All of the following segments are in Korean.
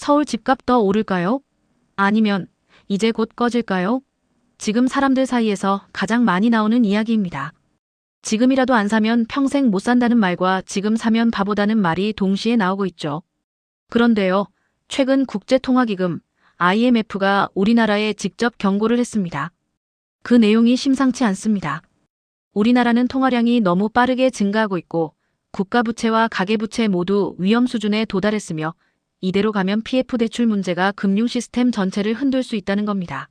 서울 집값 더 오를까요? 아니면 이제 곧 꺼질까요? 지금 사람들 사이에서 가장 많이 나오는 이야기입니다. 지금이라도 안 사면 평생 못 산다는 말과 지금 사면 바보다는 말이 동시에 나오고 있죠. 그런데요, 최근 국제통화기금 IMF가 우리나라에 직접 경고를 했습니다. 그 내용이 심상치 않습니다. 우리나라는 통화량이 너무 빠르게 증가하고 있고 국가부채와 가계부채 모두 위험 수준에 도달했으며 이대로 가면 PF 대출 문제가 금융 시스템 전체를 흔들 수 있다는 겁니다.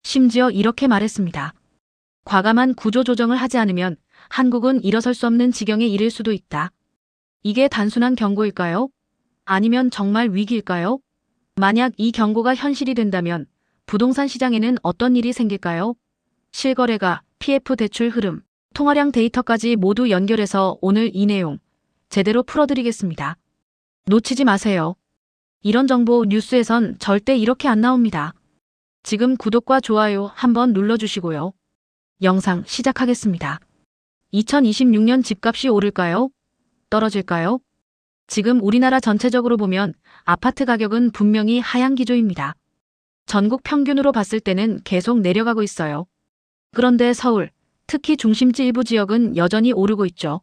심지어 이렇게 말했습니다. 과감한 구조조정을 하지 않으면 한국은 일어설 수 없는 지경에 이를 수도 있다. 이게 단순한 경고일까요? 아니면 정말 위기일까요? 만약 이 경고가 현실이 된다면 부동산 시장에는 어떤 일이 생길까요? 실거래가, PF 대출 흐름, 통화량 데이터까지 모두 연결해서 오늘 이 내용 제대로 풀어드리겠습니다. 놓치지 마세요. 이런 정보 뉴스에선 절대 이렇게 안 나옵니다. 지금 구독과 좋아요 한번 눌러주시고요. 영상 시작하겠습니다. 2026년 집값이 오를까요? 떨어질까요? 지금 우리나라 전체적으로 보면 아파트 가격은 분명히 하향 기조입니다. 전국 평균으로 봤을 때는 계속 내려가고 있어요. 그런데 서울, 특히 중심지 일부 지역은 여전히 오르고 있죠.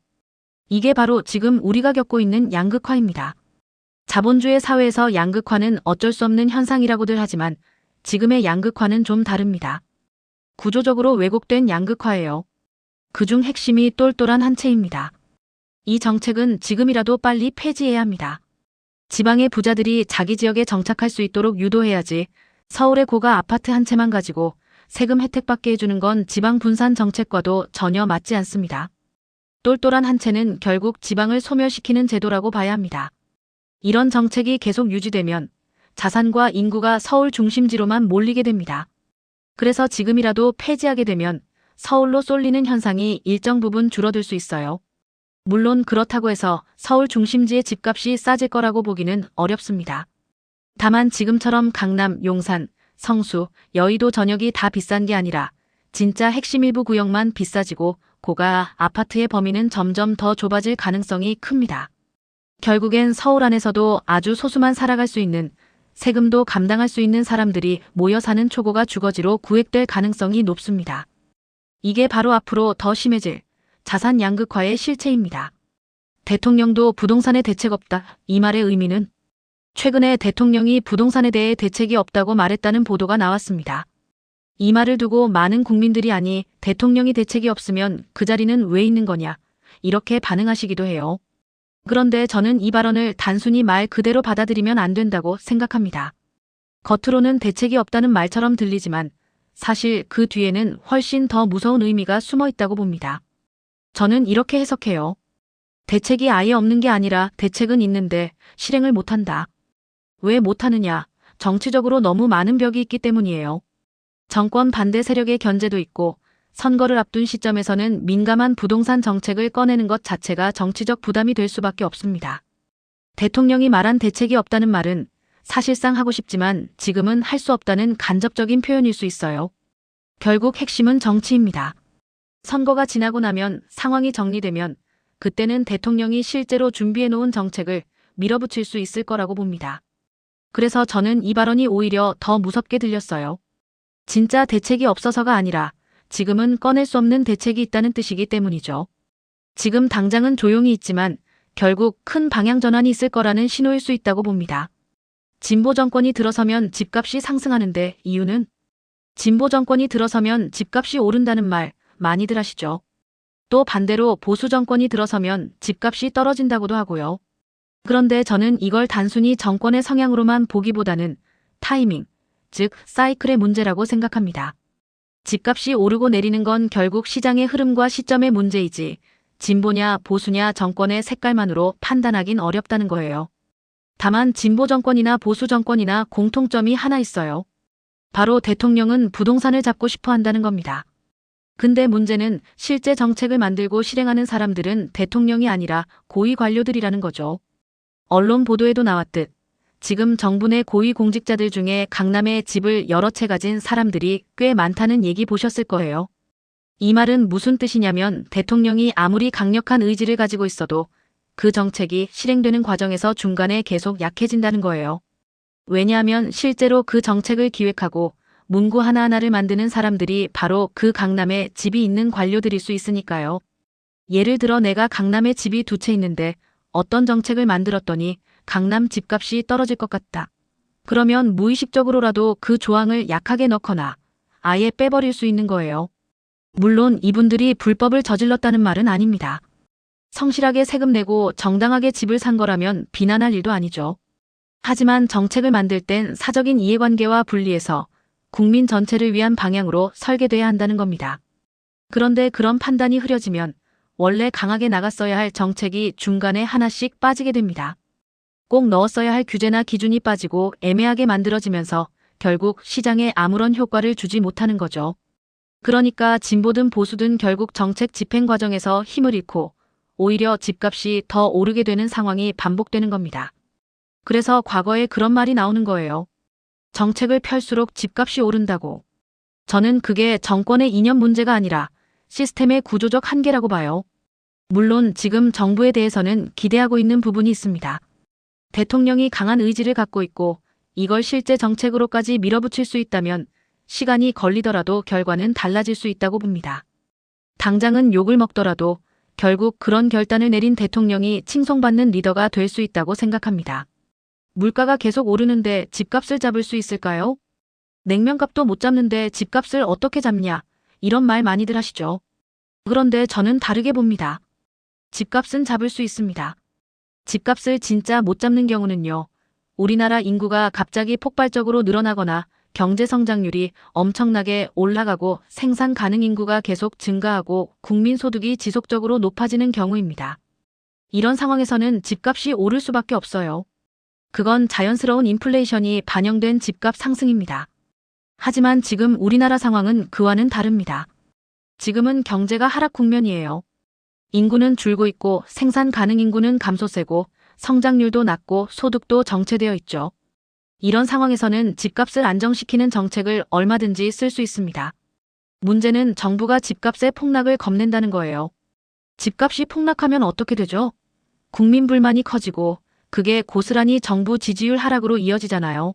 이게 바로 지금 우리가 겪고 있는 양극화입니다. 자본주의 사회에서 양극화는 어쩔 수 없는 현상이라고들 하지만 지금의 양극화는 좀 다릅니다. 구조적으로 왜곡된 양극화예요. 그중 핵심이 똘똘한 한 채입니다. 이 정책은 지금이라도 빨리 폐지해야 합니다. 지방의 부자들이 자기 지역에 정착할 수 있도록 유도해야지 서울의 고가 아파트 한 채만 가지고 세금 혜택받게 해주는 건 지방 분산 정책과도 전혀 맞지 않습니다. 똘똘한 한 채는 결국 지방을 소멸시키는 제도라고 봐야 합니다. 이런 정책이 계속 유지되면 자산과 인구가 서울 중심지로만 몰리게 됩니다. 그래서 지금이라도 폐지하게 되면 서울로 쏠리는 현상이 일정 부분 줄어들 수 있어요. 물론 그렇다고 해서 서울 중심지의 집값이 싸질 거라고 보기는 어렵습니다. 다만 지금처럼 강남, 용산, 성수, 여의도 전역이 다 비싼 게 아니라 진짜 핵심 일부 구역만 비싸지고 고가 아파트의 범위는 점점 더 좁아질 가능성이 큽니다. 결국엔 서울 안에서도 아주 소수만 살아갈 수 있는, 세금도 감당할 수 있는 사람들이 모여 사는 초고가 주거지로 구획될 가능성이 높습니다. 이게 바로 앞으로 더 심해질 자산 양극화의 실체입니다. 대통령도 부동산에 대책 없다. 이 말의 의미는 최근에 대통령이 부동산에 대해 대책이 없다고 말했다는 보도가 나왔습니다. 이 말을 두고 많은 국민들이 아니 대통령이 대책이 없으면 그 자리는 왜 있는 거냐 이렇게 반응하시기도 해요. 그런데 저는 이 발언을 단순히 말 그대로 받아들이면 안 된다고 생각합니다. 겉으로는 대책이 없다는 말처럼 들리지만 사실 그 뒤에는 훨씬 더 무서운 의미가 숨어 있다고 봅니다. 저는 이렇게 해석해요. 대책이 아예 없는 게 아니라 대책은 있는데 실행을 못한다. 왜 못하느냐? 정치적으로 너무 많은 벽이 있기 때문이에요. 정권 반대 세력의 견제도 있고 선거를 앞둔 시점에서는 민감한 부동산 정책을 꺼내는 것 자체가 정치적 부담이 될 수밖에 없습니다. 대통령이 말한 대책이 없다는 말은 사실상 하고 싶지만 지금은 할 수 없다는 간접적인 표현일 수 있어요. 결국 핵심은 정치입니다. 선거가 지나고 나면 상황이 정리되면 그때는 대통령이 실제로 준비해 놓은 정책을 밀어붙일 수 있을 거라고 봅니다. 그래서 저는 이 발언이 오히려 더 무섭게 들렸어요. 진짜 대책이 없어서가 아니라 지금은 꺼낼 수 없는 대책이 있다는 뜻이기 때문이죠. 지금 당장은 조용히 있지만 결국 큰 방향 전환이 있을 거라는 신호일 수 있다고 봅니다. 진보 정권이 들어서면 집값이 상승하는데 이유는? 진보 정권이 들어서면 집값이 오른다는 말 많이들 하시죠. 또 반대로 보수 정권이 들어서면 집값이 떨어진다고도 하고요. 그런데 저는 이걸 단순히 정권의 성향으로만 보기보다는 타이밍, 즉 사이클의 문제라고 생각합니다. 집값이 오르고 내리는 건 결국 시장의 흐름과 시점의 문제이지 진보냐 보수냐 정권의 색깔만으로 판단하긴 어렵다는 거예요. 다만 진보 정권이나 보수 정권이나 공통점이 하나 있어요. 바로 대통령은 부동산을 잡고 싶어 한다는 겁니다. 근데 문제는 실제 정책을 만들고 실행하는 사람들은 대통령이 아니라 고위 관료들이라는 거죠. 언론 보도에도 나왔듯 지금 정부 내 고위 공직자들 중에 강남에 집을 여러 채 가진 사람들이 꽤 많다는 얘기 보셨을 거예요. 이 말은 무슨 뜻이냐면 대통령이 아무리 강력한 의지를 가지고 있어도 그 정책이 실행되는 과정에서 중간에 계속 약해진다는 거예요. 왜냐하면 실제로 그 정책을 기획하고 문구 하나하나를 만드는 사람들이 바로 그 강남에 집이 있는 관료들일 수 있으니까요. 예를 들어 내가 강남에 집이 2채 있는데 어떤 정책을 만들었더니 강남 집값이 떨어질 것 같다. 그러면 무의식적으로라도 그 조항을 약하게 넣거나 아예 빼버릴 수 있는 거예요. 물론 이분들이 불법을 저질렀다는 말은 아닙니다. 성실하게 세금 내고 정당하게 집을 산 거라면 비난할 일도 아니죠. 하지만 정책을 만들 땐 사적인 이해관계와 분리해서 국민 전체를 위한 방향으로 설계돼야 한다는 겁니다. 그런데 그런 판단이 흐려지면 원래 강하게 나갔어야 할 정책이 중간에 하나씩 빠지게 됩니다. 꼭 넣었어야 할 규제나 기준이 빠지고 애매하게 만들어지면서 결국 시장에 아무런 효과를 주지 못하는 거죠. 그러니까 진보든 보수든 결국 정책 집행 과정에서 힘을 잃고 오히려 집값이 더 오르게 되는 상황이 반복되는 겁니다. 그래서 과거에 그런 말이 나오는 거예요. 정책을 펼수록 집값이 오른다고. 저는 그게 정권의 이념 문제가 아니라 시스템의 구조적 한계라고 봐요. 물론 지금 정부에 대해서는 기대하고 있는 부분이 있습니다. 대통령이 강한 의지를 갖고 있고 이걸 실제 정책으로까지 밀어붙일 수 있다면 시간이 걸리더라도 결과는 달라질 수 있다고 봅니다. 당장은 욕을 먹더라도 결국 그런 결단을 내린 대통령이 칭송받는 리더가 될 수 있다고 생각합니다. 물가가 계속 오르는데 집값을 잡을 수 있을까요? 냉면값도 못 잡는데 집값을 어떻게 잡냐? 이런 말 많이들 하시죠. 그런데 저는 다르게 봅니다. 집값은 잡을 수 있습니다. 집값을 진짜 못 잡는 경우는요. 우리나라 인구가 갑자기 폭발적으로 늘어나거나 경제 성장률이 엄청나게 올라가고 생산 가능 인구가 계속 증가하고 국민 소득이 지속적으로 높아지는 경우입니다. 이런 상황에서는 집값이 오를 수밖에 없어요. 그건 자연스러운 인플레이션이 반영된 집값 상승입니다. 하지만 지금 우리나라 상황은 그와는 다릅니다. 지금은 경제가 하락 국면이에요. 인구는 줄고 있고 생산 가능 인구는 감소세고 성장률도 낮고 소득도 정체되어 있죠. 이런 상황에서는 집값을 안정시키는 정책을 얼마든지 쓸 수 있습니다. 문제는 정부가 집값의 폭락을 겁낸다는 거예요. 집값이 폭락하면 어떻게 되죠? 국민 불만이 커지고 그게 고스란히 정부 지지율 하락으로 이어지잖아요.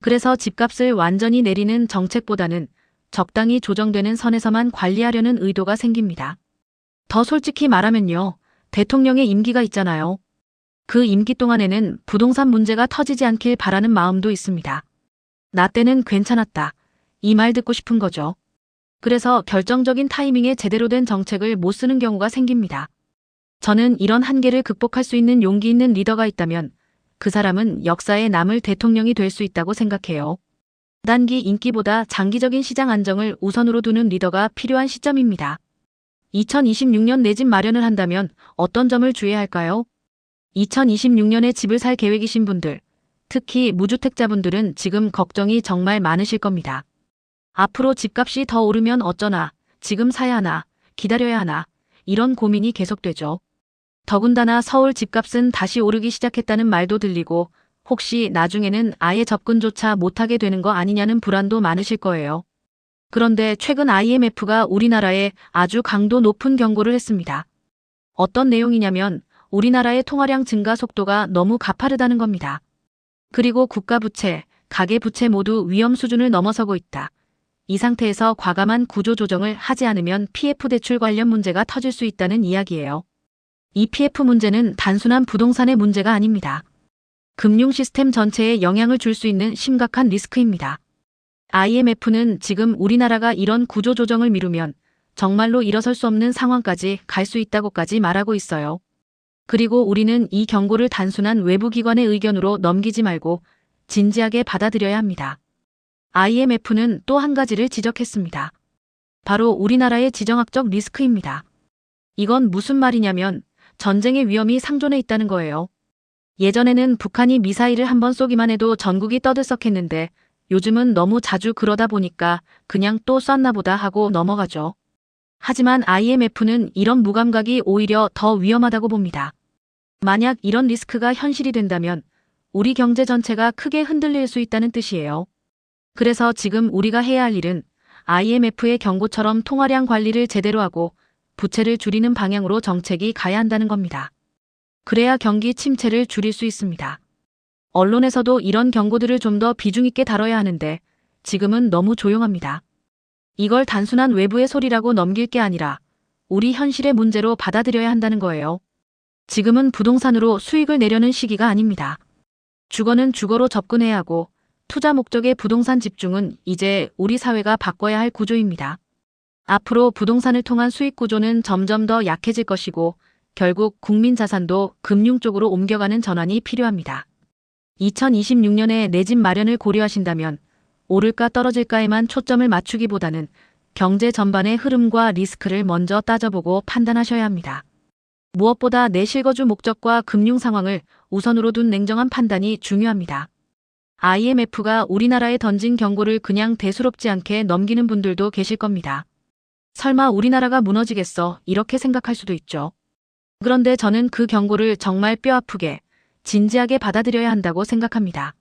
그래서 집값을 완전히 내리는 정책보다는 적당히 조정되는 선에서만 관리하려는 의도가 생깁니다. 더 솔직히 말하면요. 대통령의 임기가 있잖아요. 그 임기 동안에는 부동산 문제가 터지지 않길 바라는 마음도 있습니다. 나 때는 괜찮았다. 이 말 듣고 싶은 거죠. 그래서 결정적인 타이밍에 제대로 된 정책을 못 쓰는 경우가 생깁니다. 저는 이런 한계를 극복할 수 있는 용기 있는 리더가 있다면 그 사람은 역사에 남을 대통령이 될 수 있다고 생각해요. 단기 인기보다 장기적인 시장 안정을 우선으로 두는 리더가 필요한 시점입니다. 2026년 내 집 마련을 한다면 어떤 점을 주의해야 할까요? 2026년에 집을 살 계획이신 분들, 특히 무주택자분들은 지금 걱정이 정말 많으실 겁니다. 앞으로 집값이 더 오르면 어쩌나, 지금 사야 하나, 기다려야 하나, 이런 고민이 계속되죠. 더군다나 서울 집값은 다시 오르기 시작했다는 말도 들리고 혹시 나중에는 아예 접근조차 못하게 되는 거 아니냐는 불안도 많으실 거예요. 그런데 최근 IMF가 우리나라에 아주 강도 높은 경고를 했습니다. 어떤 내용이냐면 우리나라의 통화량 증가 속도가 너무 가파르다는 겁니다. 그리고 국가부채, 가계부채 모두 위험 수준을 넘어서고 있다. 이 상태에서 과감한 구조조정을 하지 않으면 PF 대출 관련 문제가 터질 수 있다는 이야기예요. 이 PF 문제는 단순한 부동산의 문제가 아닙니다. 금융 시스템 전체에 영향을 줄 수 있는 심각한 리스크입니다. IMF는 지금 우리나라가 이런 구조조정을 미루면 정말로 일어설 수 없는 상황까지 갈 수 있다고까지 말하고 있어요. 그리고 우리는 이 경고를 단순한 외부기관의 의견으로 넘기지 말고 진지하게 받아들여야 합니다. IMF는 또 한 가지를 지적했습니다. 바로 우리나라의 지정학적 리스크입니다. 이건 무슨 말이냐면 전쟁의 위험이 상존해 있다는 거예요. 예전에는 북한이 미사일을 한번 쏘기만 해도 전국이 떠들썩했는데 요즘은 너무 자주 그러다 보니까 그냥 또 쐈나 보다 하고 넘어가죠. 하지만 IMF는 이런 무감각이 오히려 더 위험하다고 봅니다. 만약 이런 리스크가 현실이 된다면 우리 경제 전체가 크게 흔들릴 수 있다는 뜻이에요. 그래서 지금 우리가 해야 할 일은 IMF의 경고처럼 통화량 관리를 제대로 하고 부채를 줄이는 방향으로 정책이 가야 한다는 겁니다. 그래야 경기 침체를 줄일 수 있습니다. 언론에서도 이런 경고들을 좀 더 비중 있게 다뤄야 하는데 지금은 너무 조용합니다. 이걸 단순한 외부의 소리라고 넘길 게 아니라 우리 현실의 문제로 받아들여야 한다는 거예요. 지금은 부동산으로 수익을 내려는 시기가 아닙니다. 주거는 주거로 접근해야 하고 투자 목적의 부동산 집중은 이제 우리 사회가 바꿔야 할 구조입니다. 앞으로 부동산을 통한 수익 구조는 점점 더 약해질 것이고 결국 국민 자산도 금융 쪽으로 옮겨가는 전환이 필요합니다. 2026년에 내 집 마련을 고려하신다면 오를까 떨어질까에만 초점을 맞추기보다는 경제 전반의 흐름과 리스크를 먼저 따져보고 판단하셔야 합니다. 무엇보다 내 실거주 목적과 금융 상황을 우선으로 둔 냉정한 판단이 중요합니다. IMF가 우리나라에 던진 경고를 그냥 대수롭지 않게 넘기는 분들도 계실 겁니다. 설마 우리나라가 무너지겠어 이렇게 생각할 수도 있죠. 그런데 저는 그 경고를 정말 뼈아프게 진지하게 받아들여야 한다고 생각합니다.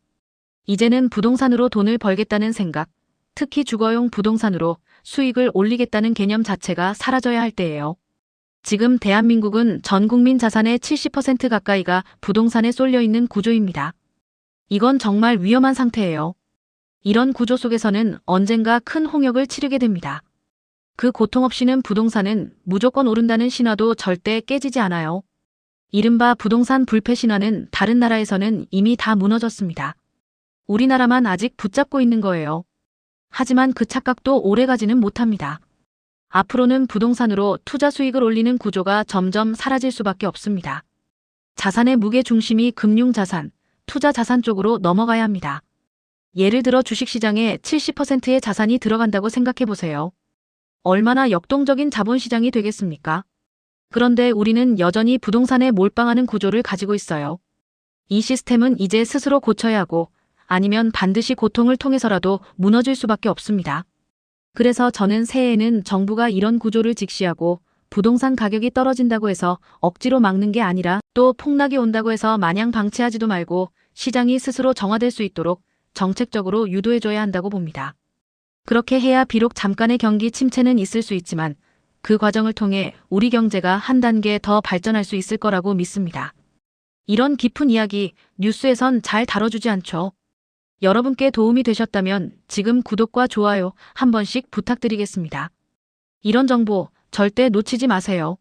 이제는 부동산으로 돈을 벌겠다는 생각, 특히 주거용 부동산으로 수익을 올리겠다는 개념 자체가 사라져야 할 때예요. 지금 대한민국은 전 국민 자산의 70% 가까이가 부동산에 쏠려 있는 구조입니다. 이건 정말 위험한 상태예요. 이런 구조 속에서는 언젠가 큰 홍역을 치르게 됩니다. 그 고통 없이는 부동산은 무조건 오른다는 신화도 절대 깨지지 않아요. 이른바 부동산 불패 신화는 다른 나라에서는 이미 다 무너졌습니다. 우리나라만 아직 붙잡고 있는 거예요. 하지만 그 착각도 오래가지는 못합니다. 앞으로는 부동산으로 투자 수익을 올리는 구조가 점점 사라질 수밖에 없습니다. 자산의 무게 중심이 금융자산, 투자자산 쪽으로 넘어가야 합니다. 예를 들어 주식시장에 70%의 자산이 들어간다고 생각해 보세요. 얼마나 역동적인 자본시장이 되겠습니까? 그런데 우리는 여전히 부동산에 몰빵하는 구조를 가지고 있어요. 이 시스템은 이제 스스로 고쳐야 하고 아니면 반드시 고통을 통해서라도 무너질 수밖에 없습니다. 그래서 저는 새해에는 정부가 이런 구조를 직시하고 부동산 가격이 떨어진다고 해서 억지로 막는 게 아니라 또 폭락이 온다고 해서 마냥 방치하지도 말고 시장이 스스로 정화될 수 있도록 정책적으로 유도해줘야 한다고 봅니다. 그렇게 해야 비록 잠깐의 경기 침체는 있을 수 있지만 그 과정을 통해 우리 경제가 한 단계 더 발전할 수 있을 거라고 믿습니다. 이런 깊은 이야기 뉴스에선 잘 다뤄주지 않죠. 여러분께 도움이 되셨다면 지금 구독과 좋아요 한 번씩 부탁드리겠습니다. 이런 정보 절대 놓치지 마세요.